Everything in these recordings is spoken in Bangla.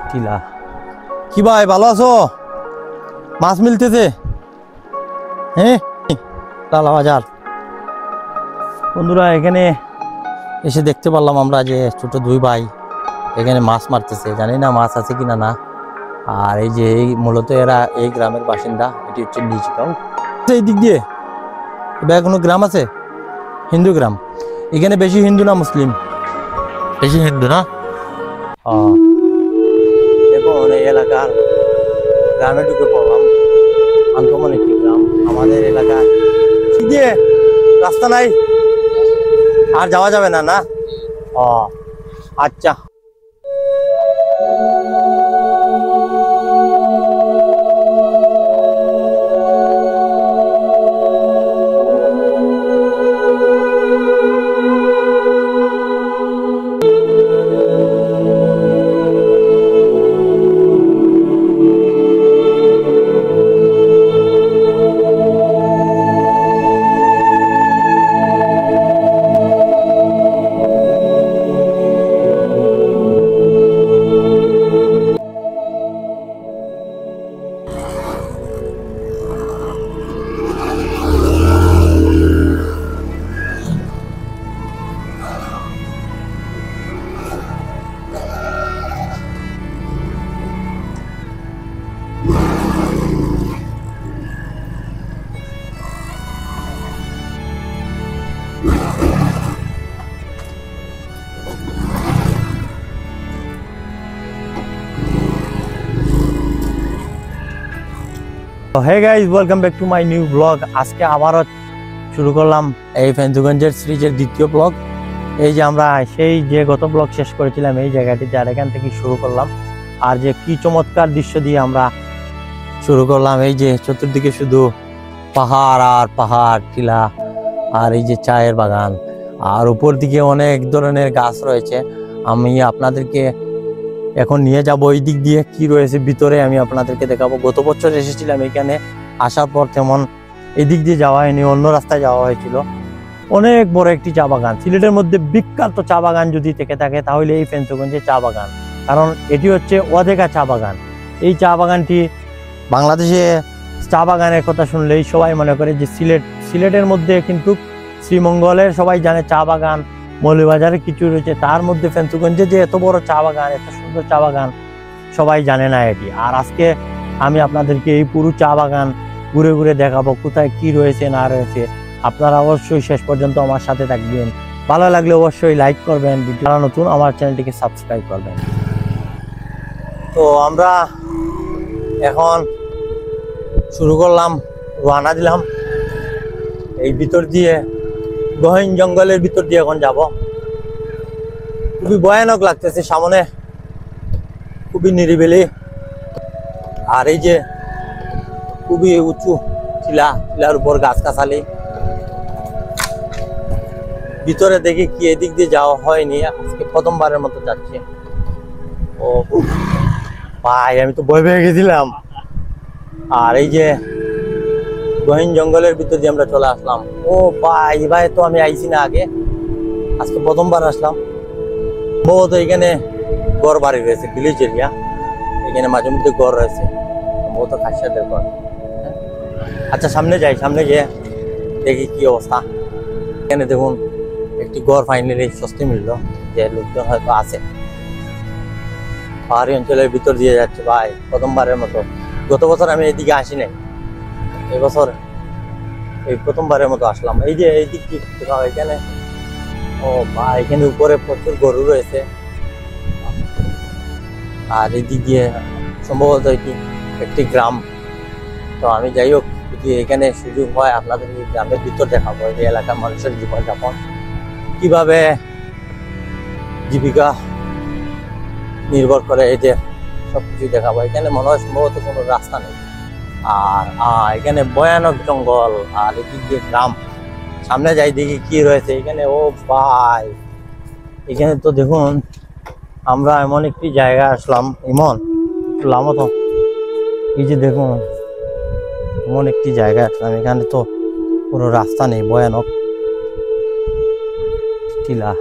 টিলা কি ভাই ভালো আছো? মাছ মিলতেছে? হ্যাঁ, টালা বাজার। বন্ধুরা এখানে এসে দেখতে পারলাম আমরা যে ছোট দুই ভাই এখানে মাছ মারতেছে। জানি না মাছ আছে কিনা না। আর এই যে এই মূলত এরা এই গ্রামের বাসিন্দা। এটি হচ্ছে নিজগাঁও। এই দিক দিয়ে এবার কোনো গ্রাম আছে, হিন্দু গ্রাম। এখানে বেশি হিন্দু না মুসলিম? বেশি হিন্দু না। দেখুন এই এলাকার গ্রামে ঢুকে পড়লাম। আনকমন একটি গ্রাম আমাদের এলাকা। কি দিয়ে রাস্তা নাই, আর যাওয়া যাবে না না? আচ্ছা। Hey guys, welcome back to my new vlog. আজকে আবারও শুরু করলাম এই ফেঞ্চুগঞ্জের সিরিজের দ্বিতীয় ব্লগ। এই যে আমরা সেই যে গত ব্লগ শেষ করেছিলাম এই জায়গাটিতে, আর এখান থেকে শুরু করলাম। আর যে কি চমৎকার দৃশ্য দিয়ে আমরা শুরু করলাম। এই যে চতুর্দিকে শুধু পাহাড় আর পাহাড়, টিলা, আর এই যে চায়ের বাগান, আর উপর দিকে অনেক ধরনের গাছ রয়েছে। আমি আপনাদেরকে এখন নিয়ে যাব ওই দিক দিয়ে কি রয়েছে ভিতরে, আমি আপনাদেরকে দেখাবো। গত বছর এসেছিলাম এখানে, আসার পর তেমন এই দিক দিয়ে যাওয়া হয়নি, অন্য রাস্তায় যাওয়া হয়েছিল। অনেক বড় একটি চা বাগান, সিলেটের মধ্যে বিখ্যাত চা বাগান যদি থেকে থাকে তাহলে এই ফেঞ্চুগঞ্জের চা বাগান, কারণ এটি হচ্ছে অদেখা চা বাগান। এই চা বাগানটি বাংলাদেশে চা বাগানের কথা শুনলেই সবাই মনে করে যে সিলেটের মধ্যে, কিন্তু শ্রীমঙ্গলের সবাই জানে চা বাগান, মৌলভীবাজারে কিছু রয়েছে, তার মধ্যে ফেঞ্চুগঞ্জে যে এত বড় চা বাগান, এত সুন্দর চা বাগান সবাই জানে না এটি। আর আজকে আমি আপনাদেরকে এই পুরো চা বাগান ঘুরে ঘুরে দেখাবো, কোথায় কি রয়েছে না রয়েছে। আপনারা অবশ্যই শেষ পর্যন্ত আমার সাথে থাকবেন। ভালো লাগলে অবশ্যই লাইক করবেন, ভিডিও নতুন আমার চ্যানেলটিকে সাবস্ক্রাইব করবেন। তো আমরা এখন শুরু করলাম, রওনা দিলাম এই ভিতর দিয়ে, গহীন জঙ্গলের ভিতর দিয়ে এখন যাব। খুবই ভয়ানক লাগতেছে, সামনে খুবই নিরিবিলি, আর এই যে খুবই উঁচু টিলার উপর গাছগাছালি। ভিতরে দেখি কি এদিক দিয়ে যাওয়া হয়নি, আজকে প্রথমবারের মতো যাচ্ছি। ও ভাই, আমি তো ভয় পেয়ে গেছিলাম। আর এই যে গহীন জঙ্গলের ভিতর দিয়ে আমরা চলে আসলাম। ও ভাই, ভাই তো আমি আইছি না আগে, আজকে প্রথমবার আসলাম। বহুত এখানে ঘর বাড়ি রয়েছে, ভিলেজ এরিয়া, এখানে মাঝে মধ্যে ঘর রয়েছে, বহুত খাসিয়াদের ঘর। আচ্ছা সামনে যাই, সামনে গিয়ে দেখি কি অবস্থা। এখানে দেখুন একটি ঘর ফাইনালি সস্তে মিলল, যে লোকজন হয়তো আছে। পাহাড়ি অঞ্চলের ভিতর দিয়ে যাচ্ছে ভাই, প্রথমবারের মতো। গত বছর আমি এদিকে আসি নাই, এবছর এই প্রথমবারের মতো আসলাম। এই যে এই দিক এখানে, ও ভাই এখানে উপরে প্রচুর গরু রয়েছে। আর এই দিক দিয়ে সম্ভবত এটি একটি গ্রাম। তো আমি যাই হোক, যদি এখানে সুযোগ হয় আপনাদের এই গ্রামের ভিতর দেখাবো, এই এলাকার মানুষের জীবনযাপন, কিভাবে জীবিকা নির্ভর করে, এই যে সবকিছু দেখাবো। এখানে মনে হয় সম্ভবত কোনো রাস্তা নেই, আর এখানে ভয়ানক জঙ্গল, আর এদিক দিয়ে গ্রাম। সামনে যাই দেখি কি রয়েছে এখানে। ও ভাই, এখানে তো দেখুন আমরা এমন একটি জায়গা আসলাম, এমন তো এই যে দেখুন এমন একটি জায়গা আসলাম, এখানে তো কোনো রাস্তা নেই, ভয়ানক টিলা।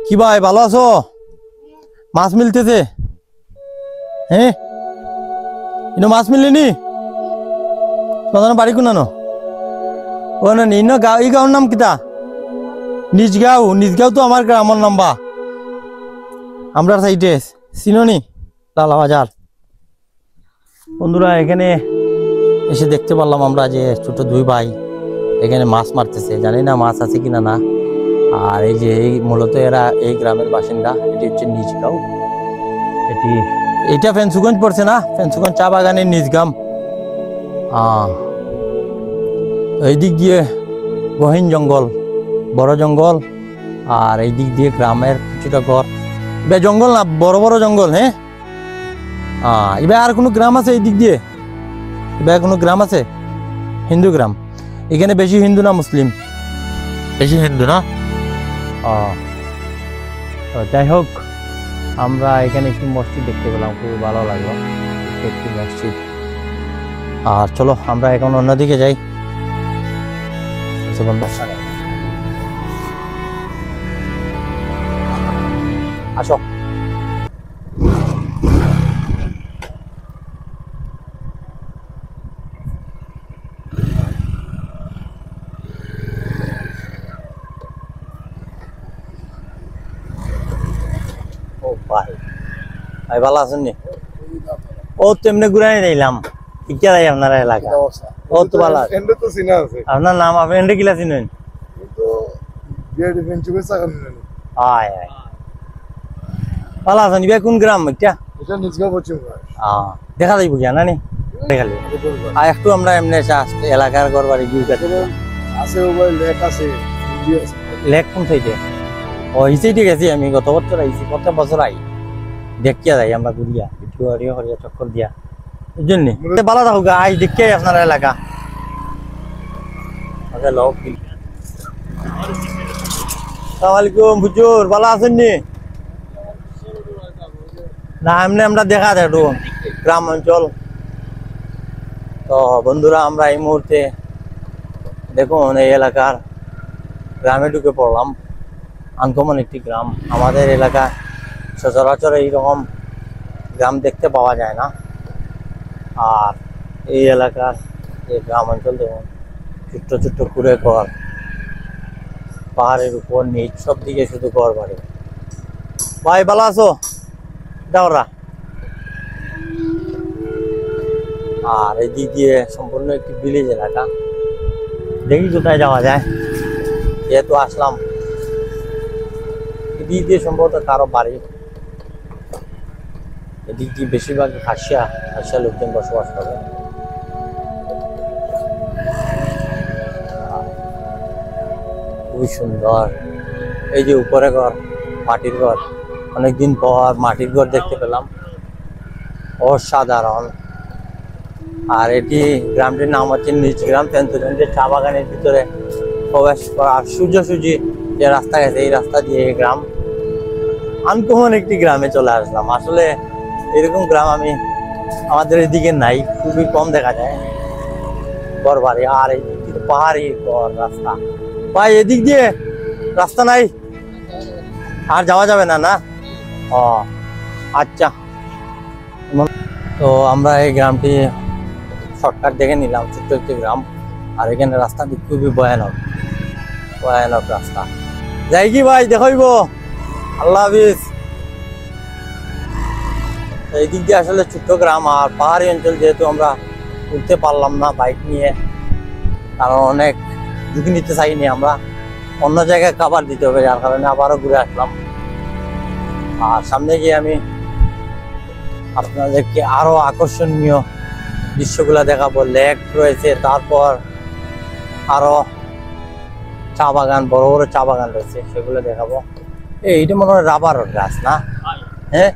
কি ভাই ভালো আছো? মাছ মিলতেছে? হ্যাঁ ইনো মাছ মিলেনি তোমাদের বাড়ি কোনানো ও না ইনো গাঁও এই গাঁওর নাম কিতা নিজগাঁও তো আমার গ্রামের নাম বা আমরা সাইডে চিনোনি লালা বাজার। বন্ধুরা এখানে এসে দেখতে পারলাম আমরা যে ছোট দুই ভাই এখানে মাছ মারতেছে, জানি না মাছ আছে কিনা না। আর এই যে এই মূলত এরা এই গ্রামের বাসিন্দা, এটি হচ্ছে নিজগাঁও। এটা ফেন্সুগঞ্জ পড়ছে না, ফেন্সুগঞ্জ চা বাগানের নিজগাম। এই দিক দিয়ে গহীন জঙ্গল, বড় জঙ্গল, আর এই দিক দিয়ে গ্রামের কিছুটা ঘর। এবার জঙ্গল না, বড় বড় জঙ্গল। হ্যাঁ এবার আর কোনো গ্রাম আছে এই দিক দিয়ে? এবার কোনো গ্রাম আছে? হিন্দু গ্রাম। এখানে বেশি হিন্দু না মুসলিম? বেশি হিন্দু না। যাই হোক, আমরা এখানে একটি মসজিদ দেখতে পেলাম, খুবই ভালো লাগলো একটি মসজিদ। আর চলো আমরা এখন অন্যদিকে যাই। আসো। ভাই ভালো আছেন নি? ও তেমনি ঘুরাই দিলাম। ঠিকই আছে আপনার এলাকা? ও তো ভালো আছে। আপনার নাম আপনি এন্ডে কিলা চিনেন? ভালো আছেন? ইবা কোন গ্রাম? এটা দেখা যাইব কি না নি? দেখালি আর একটু আমরা এমনি এলাকার ঘর বাড়ি লেক কোন সাইডে? ও এই সাইডে গেছি আমি, গত বছর আইছি, প্রত্যেক বছর আই দেখিয়া যাই আমরা ঘুরিয়া হরিয়া চক্কর দিয়া। এই জন্য ভালো থাকুক, আই দেখিয়াই আপনার এলাকা। সালামালাইকুম হুজুর, ভালো আছেন নি? না এমনি আমরা দেখা যায় একটু গ্রাম অঞ্চল তো। বন্ধুরা আমরা এই মুহূর্তে দেখুন এই এলাকার গ্রামে ঢুকে পড়লাম। আনকমন একটি গ্রাম। আমাদের এলাকা সচরাচর এইরকম গ্রাম দেখতে পাওয়া যায় না। আর এই এলাকার এই গ্রাম অঞ্চল দেখুন, ছোট্ট ছোট্ট কুড়ে ঘর, পাহাড়ের উপর নিচ সব দিকে শুধু ঘর বাড়ি। ভাই ভালো আছো? দাওরা। আর এই দিক দিয়ে সম্পূর্ণ একটি ভিলেজ এলাকা। দেখি কোথায় যাওয়া যায়, যেহেতু আসলাম। এদিক দিয়ে সম্ভবত কারো বাড়ি। এদিক দিয়ে বেশিরভাগ খাসিয়া লোকজন বসবাস করে। খুবই সুন্দর। এই যে উপরে ঘর, মাটির ঘর, অনেকদিন পর মাটির ঘর দেখতে পেলাম, অসাধারণ। আর এটি গ্রামটির নাম হচ্ছে নিজগ্রাম। ফেন্সুগঞ্জের চা বাগানের ভিতরে প্রবেশ করার সোজাসুজি যে রাস্তা গেছে, এই রাস্তা দিয়ে এই গ্রাম। আনকমন একটি গ্রামে চলে আসলাম। আসলে এরকম গ্রাম আমাদের এদিকে নাই, খুবই কম দেখা যায় ঘর বাড়ি। আর এই দিক দিয়ে পাহাড়ি ঘর, রাস্তা। ভাই এদিক দিয়ে রাস্তা নাই, আর যাওয়া যাবে না? না, ও আচ্ছা। তো আমরা এই গ্রামটি শর্টকাট দেখে নিলাম, ছোট্ট একটি গ্রাম। আর এখানে রাস্তাটি খুবই ভয়ানক রাস্তা। যাই কি ভাই, দেখাইব? আল্লাহ হাফিজ। এই দিক দিয়ে আসলে ছোট্ট গ্রাম আর পাহাড়ি অঞ্চল, যেহেতু আমরা উঠতে পারলাম না বাইক নিয়ে, কারণ অনেক ঝুঁকি নিতে চাইনি আমরা, অন্য জায়গায় খাবার দিতে হবে, যার কারণে আবারও ঘুরে আসলাম। আর সামনে গিয়ে আমি আপনাদেরকে আরো আকর্ষণীয় দৃশ্যগুলা দেখাবো। লেক রয়েছে, তারপর আরো চা বাগান, বড় বড় চা বাগান রয়েছে, সেগুলো দেখাবো। এইটা মনে হয় রাবার গাছ না? হ্যাঁ,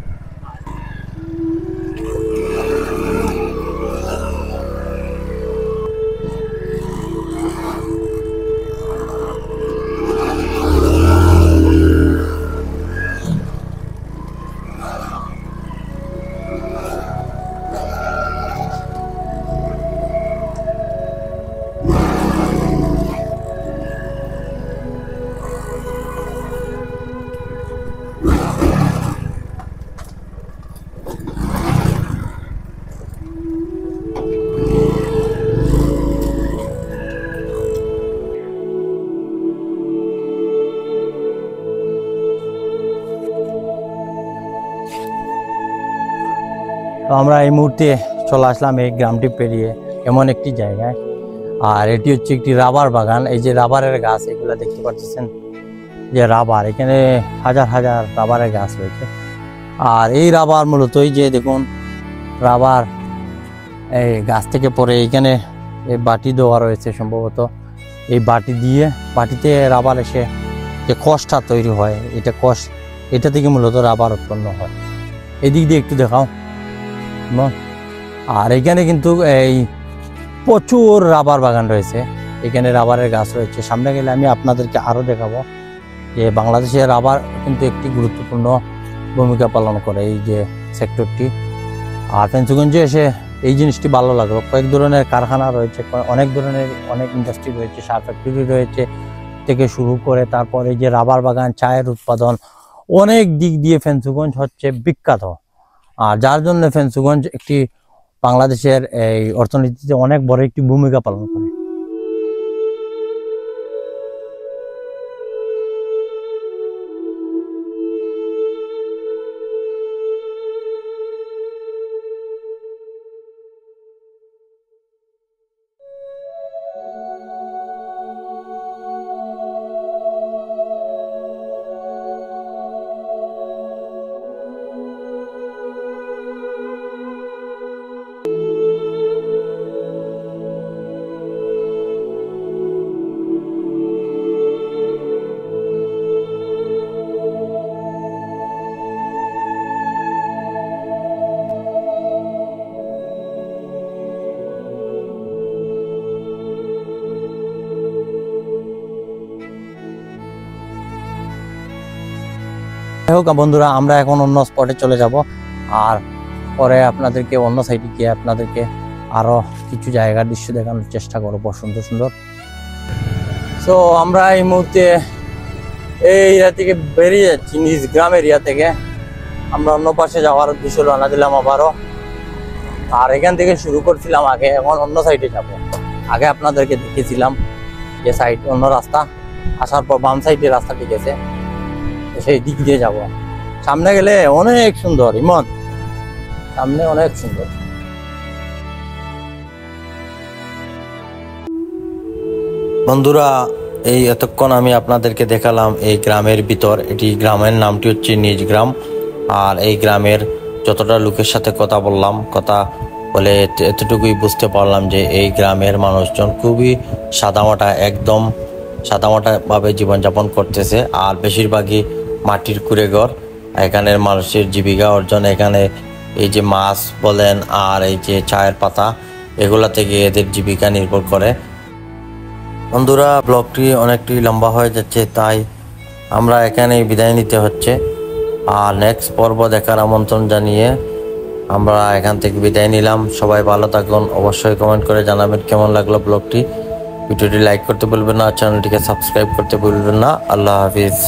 তো আমরা এই মুহূর্তে চলে আসলাম এই গ্রামটি পেরিয়ে এমন একটি জায়গায়, আর এটি হচ্ছে একটি রাবার বাগান। এই যে রাবারের গাছ এগুলো দেখতে পাচ্ছেন, যে রাবার, এখানে হাজার হাজার রাবারের গাছ রয়েছে। আর এই রাবার মূলত এই যে দেখুন রাবার এই গাছ থেকে পরে এইখানে এই বাটি দেওয়া রয়েছে, সম্ভবত এই বাটি দিয়ে বাটিতে রাবার এসে যে কষটা তৈরি হয়, এটা থেকে মূলত রাবার উৎপন্ন হয়। এদিক দিয়ে একটু দেখাও। আর এখানে কিন্তু এই প্রচুর রাবার বাগান রয়েছে, এখানে রাবারের গাছ রয়েছে। সামনে গেলে আমি আপনাদেরকে আরও দেখাবো যে বাংলাদেশে রাবার কিন্তু একটি গুরুত্বপূর্ণ ভূমিকা পালন করে এই যে সেক্টরটি। আর ফেঞ্চুগঞ্জে এসে এই জিনিসটি ভালো লাগলো, কয়েক ধরনের কারখানা রয়েছে, অনেক ইন্ডাস্ট্রি রয়েছে, সার ফ্যাক্টরি রয়েছে থেকে শুরু করে তারপরে যে রাবার বাগান, চায়ের উৎপাদন, অনেক দিক দিয়ে ফেঞ্চুগঞ্জ হচ্ছে বিখ্যাত। আর যার জন্য ফেঞ্চুগঞ্জ একটি বাংলাদেশের এই অর্থনীতিতে অনেক বড় একটি ভূমিকা পালন করে। হোক বন্ধুরা, আমরা এখন অন্য স্পটে চলে যাব, আর পরে আপনাদেরকে অন্য সাইডে গিয়ে আপনাদেরকে আরো কিছু জায়গার দৃশ্য দেখানোর চেষ্টা করবো, সুন্দর সুন্দর। সো আমরা এই মুহূর্তে এই এরিয়া থেকে বেরিয়ে যাচ্ছি, নিজ গ্রাম এরিয়া থেকে আমরা অন্য পাশে যাওয়ার উদ্দেশ্যে রওনা দিলাম আবারও। আর এখান থেকে শুরু করছিলাম আগে, এখন অন্য সাইডে যাব। আগে আপনাদেরকে দেখিয়েছিলাম যে সাইড অন্য রাস্তা, আসার পর বাম সাইডে রাস্তা ঠিক আছে, সেই দিক দিয়ে যাব। সামনে গেলে অনেক সুন্দর, ইমন সামনে অনেক সুন্দর। বন্ধুরা, এই এতক্ষণ আমি আপনাদেরকে দেখালাম এই গ্রামের ভিতর। এটি গ্রামের নামটি হচ্ছে নিজ গ্রাম। আর এই গ্রামের যতটা লোকের সাথে কথা বললাম, কথা বলে এতটুকুই বুঝতে পারলাম যে এই গ্রামের মানুষজন খুবই সাদামাটা, একদম সাদামাটা ভাবে জীবনযাপন করতেছে। আর বেশিরভাগই মাটির কুড়েঘর। এখানের মানুষের জীবিকা অর্জন এখানে এই যে মাছ বলেন আর এই যে চায়ের পাতা, এগুলা থেকে এদের জীবিকা নির্ভর করে। বন্ধুরা, ব্লগটি অনেকটি লম্বা হয়ে যাচ্ছে, তাই আমরা এখানেই বিদায় নিতে হচ্ছে। আর নেক্সট পর্ব দেখার আমন্ত্রণ জানিয়ে আমরা এখান থেকে বিদায় নিলাম। সবাই ভালো থাকুন, অবশ্যই কমেন্ট করে জানাবেন কেমন লাগলো ব্লগটি। ভিডিওটি লাইক করতে ভুলবেন না, চ্যানেলটিকে সাবস্ক্রাইব করতে ভুলবেন না। আল্লাহ হাফিজ।